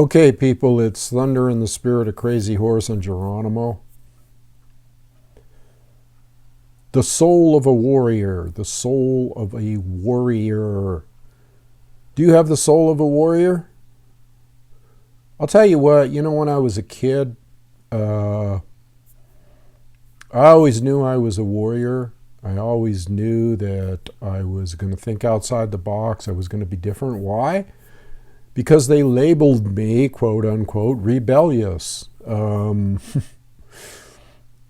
Okay, people, it's Thunder in the Spirit of Crazy Horse and Geronimo. The soul of a warrior. The soul of a warrior. Do you have the soul of a warrior? I'll tell you what, when I was a kid, I always knew I was a warrior. I always knew that I was going to think outside the box. I was going to be different. Why? Because they labeled me, quote unquote, rebellious. And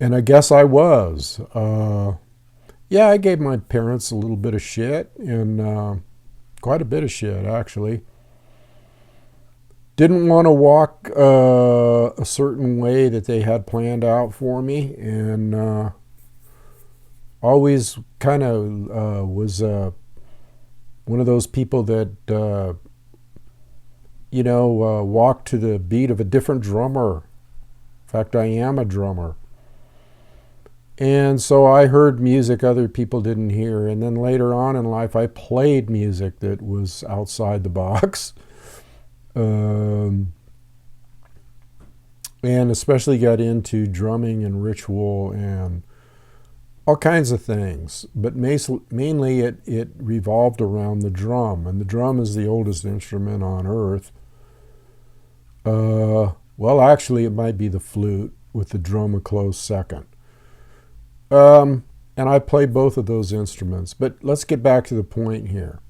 I guess I was. Yeah, I gave my parents a little bit of shit, and quite a bit of shit, actually. Didn't want to walk a certain way that they had planned out for me, and always kind of was one of those people that walk to the beat of a different drummer. In fact, I am a drummer. And so I heard music other people didn't hear. And then later on in life, I played music that was outside the box. And especially got into drumming and ritual and all kinds of things. But mainly it revolved around the drum. And the drum is the oldest instrument on earth. Well, actually, it might be the flute, with the drum a close second. And I play both of those instruments. But let's get back to the point here.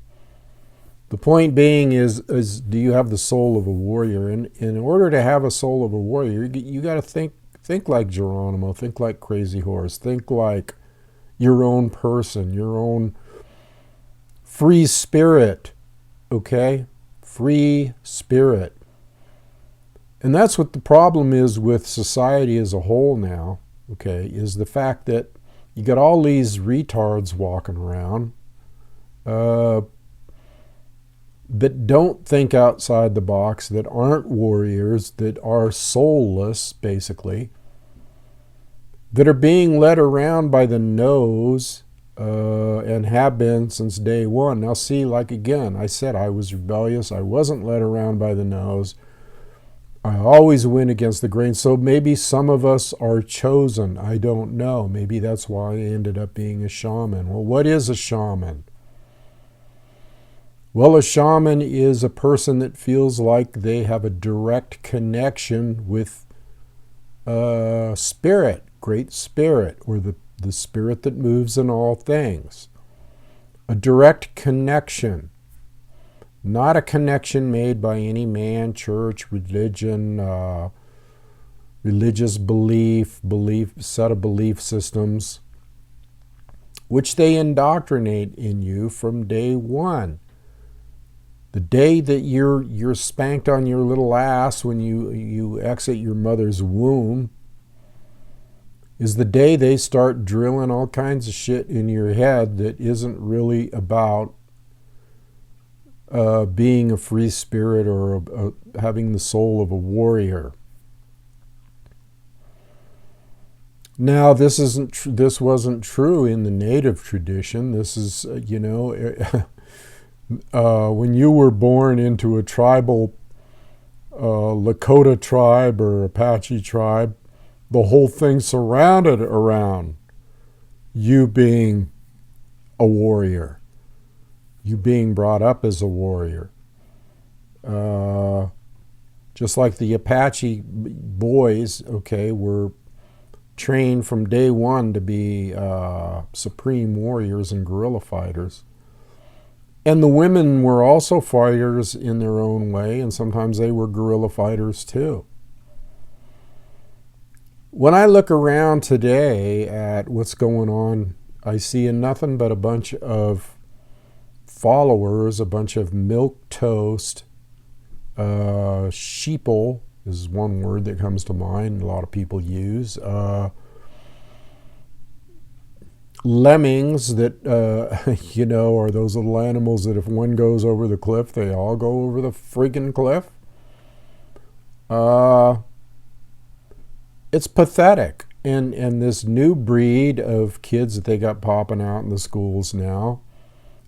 The point being is do you have the soul of a warrior? And in order to have a soul of a warrior, you got to think like Geronimo, think like Crazy Horse, think like your own person, your own free spirit, okay? Free spirit. And that's what the problem is with society as a whole now, okay, is the fact that you got all these retards walking around that don't think outside the box, that aren't warriors, that are soulless, basically, that are being led around by the nose and have been since day one. Now see, like again, I said I was rebellious. I wasn't led around by the nose. I always went against the grain. So maybe some of us are chosen. I don't know. Maybe that's why I ended up being a shaman. Well, what is a shaman? Well, a shaman is a person that feels like they have a direct connection with spirit, great spirit, or the spirit that moves in all things. A direct connection. Not a connection made by any man, church, religion, religious belief, set of belief systems, which they indoctrinate in you from day one. The day that you're spanked on your little ass when you exit your mother's womb is the day they start drilling all kinds of shit in your head that isn't really about being a free spirit or having the soul of a warrior. Now, this wasn't true in the native tradition. This is, when you were born into a tribal Lakota tribe or Apache tribe, the whole thing surrounded around you being a warrior. You being brought up as a warrior. Just like the Apache boys, okay, were trained from day one to be supreme warriors and guerrilla fighters. And the women were also fighters in their own way, and sometimes they were guerrilla fighters too. When I look around today at what's going on, I see nothing but a bunch of followers, a bunch of milquetoast, sheeple is one word that comes to mind, a lot of people use, lemmings that, are those little animals that if one goes over the cliff, they all go over the friggin' cliff. It's pathetic. And this new breed of kids that they got popping out in the schools now,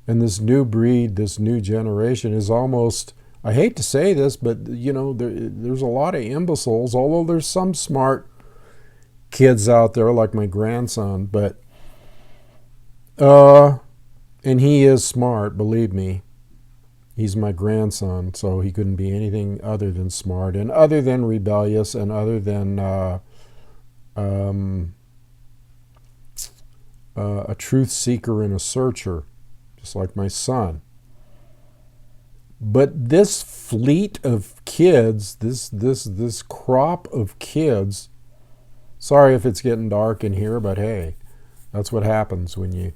and this new breed, this new generation is almost I hate to say this, but there's a lot of imbeciles, although there's some smart kids out there like my grandson, but and he is smart, believe me. He's my grandson, so he couldn't be anything other than smart and other than rebellious and other than a truth seeker and a searcher, just like my son. But this fleet of kids, this crop of kids, sorry if it's getting dark in here, but hey, that's what happens when you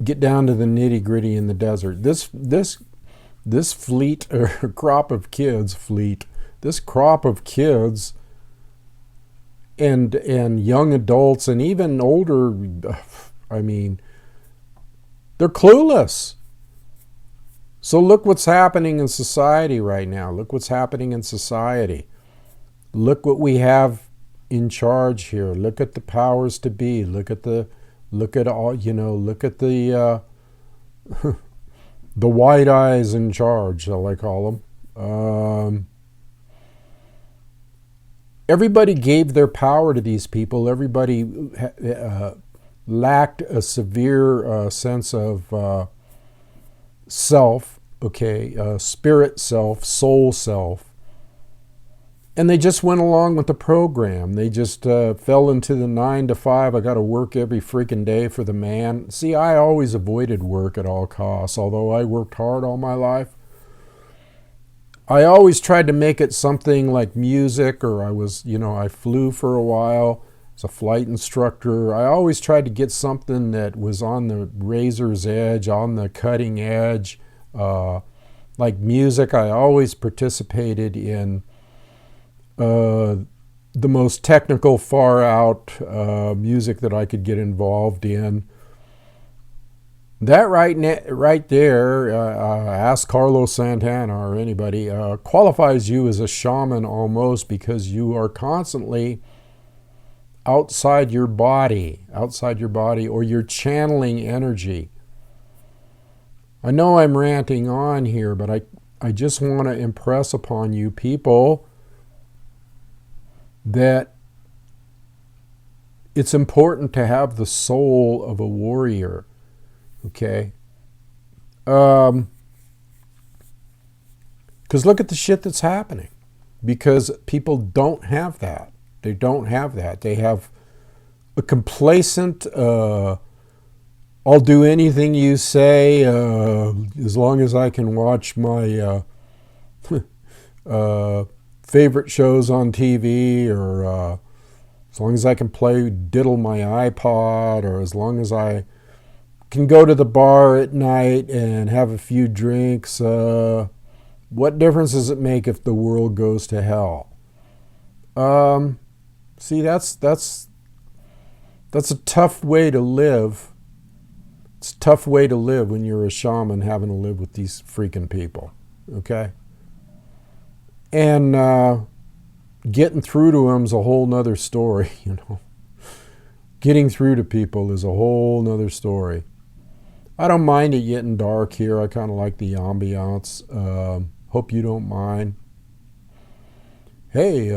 get down to the nitty-gritty in the desert. This fleet, or crop of kids, this crop of kids and young adults and even older, I mean, they're clueless. So look what's happening in society right now. Look what's happening in society. Look what we have in charge here. Look at the powers to be. Look at the the white eyes in charge, shall I call them. Everybody gave their power to these people. Everybody lacked a severe sense of self, spirit self, soul self. And they just went along with the program. They just fell into the 9 to 5. I got to work every freaking day for the man. See, I always avoided work at all costs, although I worked hard all my life. I always tried to make it something like music, or I flew for a while as a flight instructor. I always tried to get something that was on the razor's edge, on the cutting edge. Like music, I always participated in the most technical, far out music that I could get involved in. That right there, ask Carlos Santana or anybody, qualifies you as a shaman almost, because you are constantly outside your body, or you're channeling energy. I know I'm ranting on here, but I just want to impress upon you people that it's important to have the soul of a warrior, okay? Because look at the shit that's happening. Because people don't have that. They don't have that. They have a complacent, I'll do anything you say as long as I can watch my favorite shows on TV, or as long as I can diddle my iPod, or as long as I can go to the bar at night and have a few drinks. What difference does it make if the world goes to hell? See, that's a tough way to live. It's a tough way to live when you're a shaman having to live with these freaking people, okay? And getting through to them is a whole nother story, Getting through to people is a whole nother story. I don't mind it getting dark here. I kind of like the ambiance. Hope you don't mind. Hey,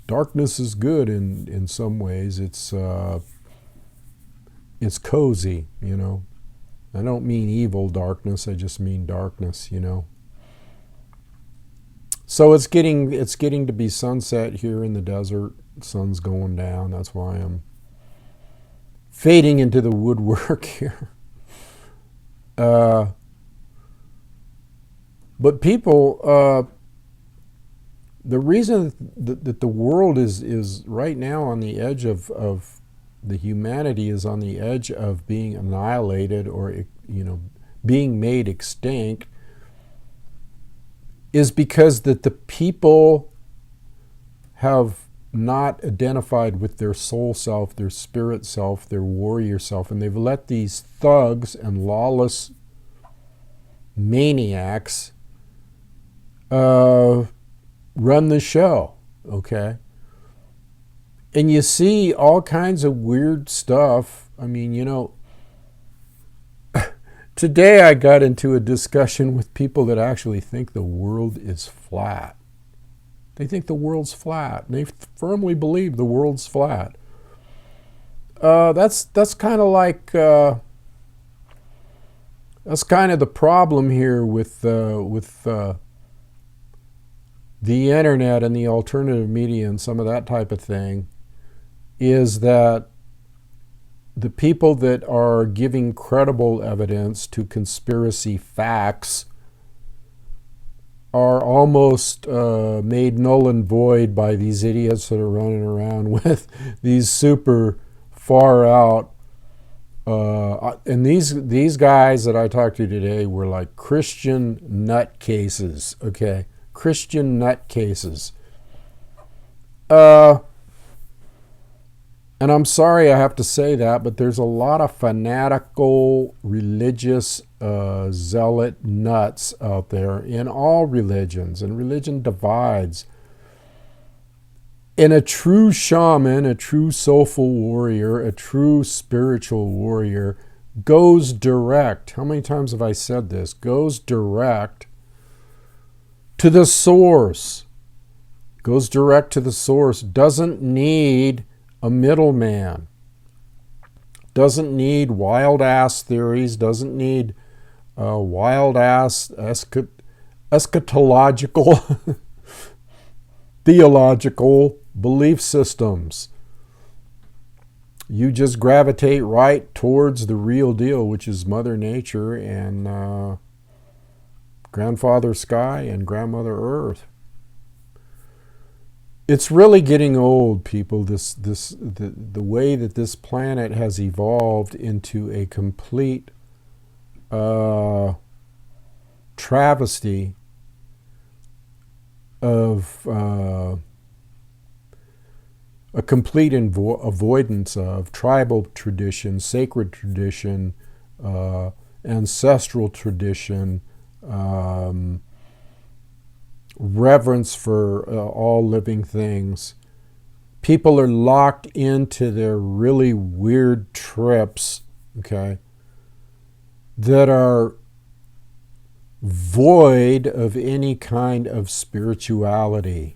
darkness is good in some ways. It's cozy, I don't mean evil darkness. I just mean darkness, So it's getting to be sunset here in the desert. Sun's going down. That's why I'm fading into the woodwork here. But people, the reason that the world is right now on the edge of the humanity is on the edge of being annihilated, or being made extinct, is because that the people have not identified with their soul self, their spirit self, their warrior self, and they've let these thugs and lawless maniacs run the show, okay? And you see all kinds of weird stuff. I mean, Today I got into a discussion with people that actually think the world is flat. They think the world's flat. They firmly believe the world's flat. That's kind of like that's kind of the problem here with the internet and the alternative media and some of that type of thing, is that the people that are giving credible evidence to conspiracy facts are almost made null and void by these idiots that are running around with these super far out. And these guys that I talked to today were like Christian nutcases, okay? Christian nutcases. And I'm sorry I have to say that, but there's a lot of fanatical, religious, zealot nuts out there in all religions, and religion divides. And a true shaman, a true soulful warrior, a true spiritual warrior goes direct. How many times have I said this? Goes direct to the source. Goes direct to the source. Doesn't need a middleman. Doesn't need wild-ass theories. Doesn't need wild-ass eschatological, theological belief systems. You just gravitate right towards the real deal, which is Mother Nature and Grandfather Sky and Grandmother Earth. It's really getting old, people, the way that this planet has evolved into a complete travesty of a complete avoidance of tribal tradition, sacred tradition, ancestral tradition, reverence for all living things. People are locked into their really weird trips, okay, that are void of any kind of spirituality,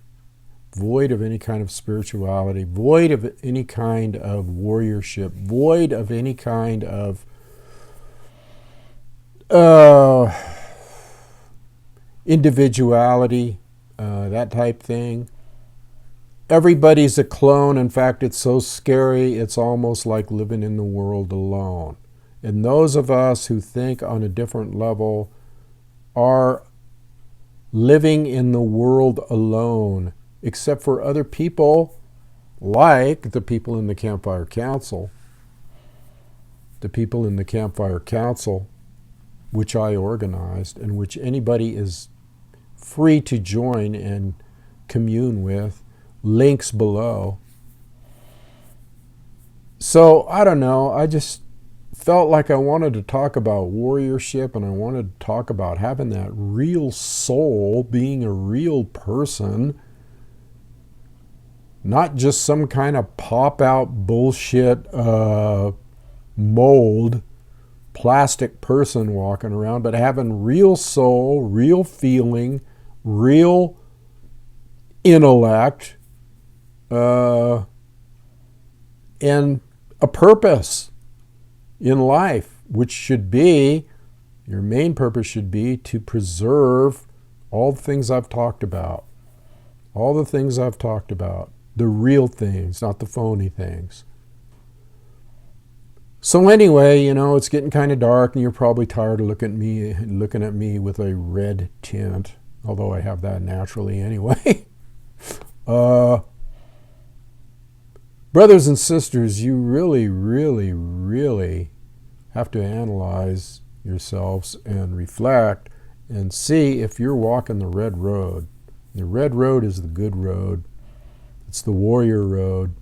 void of any kind of spirituality, void of any kind of warriorship, void of any kind of individuality, that type thing. Everybody's a clone. In fact, it's so scary, it's almost like living in the world alone. And those of us who think on a different level are living in the world alone, except for other people like the people in the Campfire Council. The people in the Campfire Council, which I organized and which anybody is free to join and commune with. Links below. So, I don't know, I just felt like I wanted to talk about warriorship, and I wanted to talk about having that real soul, being a real person, not just some kind of pop-out bullshit mold, plastic person walking around, but having real soul, real feeling, real intellect, and a purpose in life, which should be, your main purpose should be to preserve all the things I've talked about. All the things I've talked about. The real things, not the phony things. So anyway, you know, it's getting kind of dark, and you're probably tired of looking at me with a red tint, although I have that naturally anyway. Brothers and sisters, you really, really, really have to analyze yourselves and reflect and see if you're walking the red road. The red road is the good road. It's the warrior road.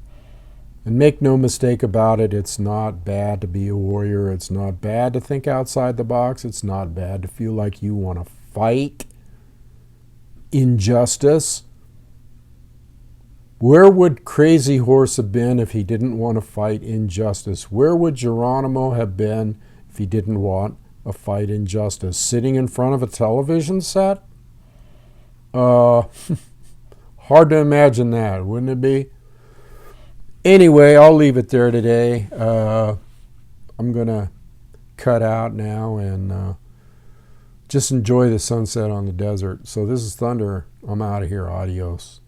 And make no mistake about it, it's not bad to be a warrior. It's not bad to think outside the box. It's not bad to feel like you want to fight injustice. Where would Crazy Horse have been if he didn't want to fight injustice? Where would Geronimo have been if he didn't want a fight injustice. Sitting in front of a television set? Hard to imagine that, wouldn't it be? Anyway, I'll leave it there today. I'm going to cut out now and just enjoy the sunset on the desert. So this is Thunder. I'm out of here. Adios.